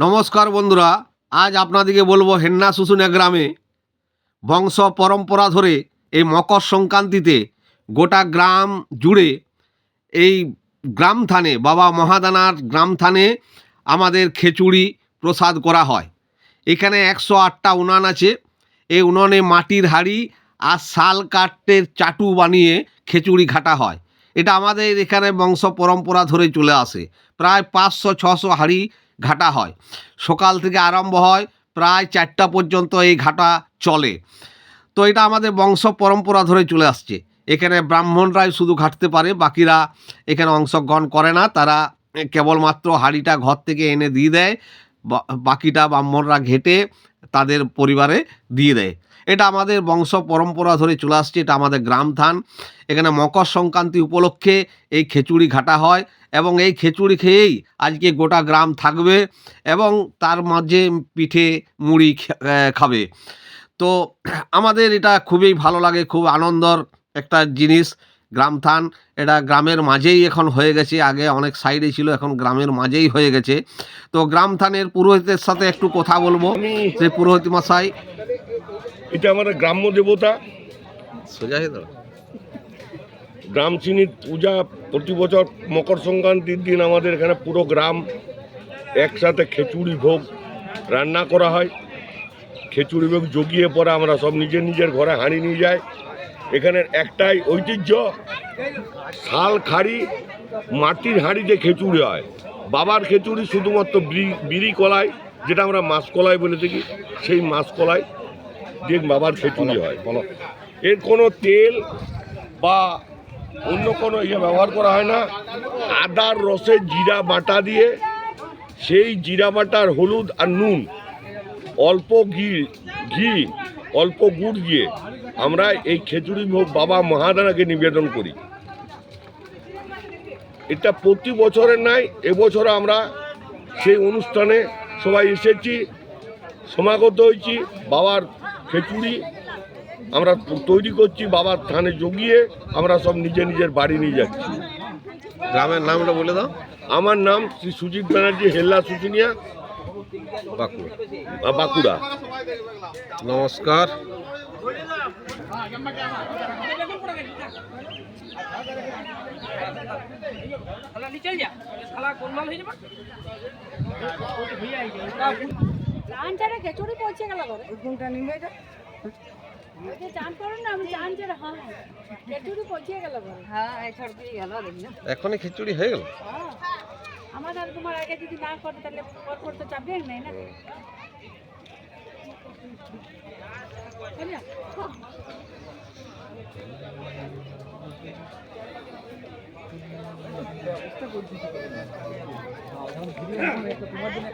নমস্কার বন্ধুরা, আজ আপনাদেরকে বলবো হেন্না শুশুনিয়া গ্রামে বংশ পরম্পরা ধরে এই মকর সংক্রান্তিতে গোটা গ্রাম জুড়ে এই গ্রাম থানে বাবা মহাদানার গ্রাম থানে আমাদের খিচুড়ি প্রসাদ করা হয়। এখানে 108টা উনান আছে। এই উনানে মাটির হাঁড়ি আর শাল কাঠের চাটু বানিয়ে খিচুড়ি ঘাটা হয়। এটা আমাদের এখানে বংশ পরম্পরা ধরে চলে আসে। প্রায় 500-600 হাঁড়ি ঘাটা হয়। সকাল থেকে আরম্ভ হয়, প্রায় 4টা পর্যন্ত এই ঘাটা চলে। তো এটা আমাদের বংশ পরম্পরা ধরে চলে আসছে। এখানে ব্রাহ্মণরাই শুধু ঘাটতে পারে, বাকিরা এখানে অংশগ্রহণ করে না। তারা কেবলমাত্র হাঁড়িটা ঘর থেকে এনে দিয়ে দেয়, বাকিটা ব্রাহ্মণরা ঘেটে তাদের পরিবারে দিয়ে দেয়। এটা আমাদের বংশ পরম্পরা ধরে চলে আসছে। এটা আমাদের গ্রাম থান। এখানে মকর সংক্রান্তি উপলক্ষে এই খিচুড়ি ঘাটা হয় এবং এই খিচুড়ি খেয়েই আজকে গোটা গ্রাম থাকবে এবং তার মাঝে পিঠে মুড়ি খাবে। তো আমাদের এটা খুবই ভালো লাগে, খুব আনন্দর একটা জিনিস। গ্রাম থান এটা গ্রামের মাঝেই এখন হয়ে গেছে। আগে অনেক সাইডে ছিল, এখন গ্রামের মাঝেই হয়ে গেছে। তো গ্রাম থানের পুরোহিতের সাথে একটু কথা বলবো। সেই পুরোহিত মশাই, এটা আমাদের গ্রাম্য দেবতা সোজা হয়ে দাও। গ্রাম চিনির পূজা প্রতি বছর মকর সংক্রান্তির দিন আমাদের এখানে পুরো গ্রাম একসাথে খিচুড়ি ভোগ রান্না করা হয়। খিচুড়ি ভোগ জগিয়ে পরে আমরা সব নিজের নিজের ঘরে হাঁড়ি নিয়ে যাই। এখানের একটাই ঐতিহ্য, শাল খাড়ি মাটির হাঁড়িতে খিচুড়ি হয়। বাবার খিচুড়ি শুধুমাত্র বিড়ি কলাই, যেটা আমরা মাছ কলাই বলে থাকি, সেই মাছ কলাই দিয়ে বাবার খিচুড়ি হয়। এর কোনো তেল বা অন্য কোনো ব্যবহার করা হয় না। আদার রসে জিরা বাটা দিয়ে, সেই জিরা বাটার হলুদ আর নুন, অল্প ঘি অল্প গুড় দিয়ে আমরা এই খিচুড়ি ভোগ বাবা মহাদানাকে নিবেদন করি। এটা প্রতি বছরের নাই, এবছর আমরা সেই অনুষ্ঠানে সবাই এসেছি, সমাগত হয়েছি। বাবার খিচুড়ি আমরা তৈরি করছি, বাবার থানে জগিয়ে আমরা সব নিজের নিজের বাড়ি নিয়ে যাচ্ছি। গ্রামের নামটা বলে দাও। আমার নাম শ্রী সুজিত ব্যানার্জি, হেল্লা শুশুনিয়া, বাঁকুড়া। নমস্কার। খিচুড়ি পৌঁছে গেল কোনটা নিবে চান করুন না, আমি চান যে হ্যাঁ খিচুড়ি পৌঁছে গেল হ্যাঁ ছড় দিয়ে গেল এখনই খিচুড়ি হয়ে গেল। আমার আর তোমার আগে যদি না করে তাহলে পর তো চাপবে নাই না। তোমার জন্য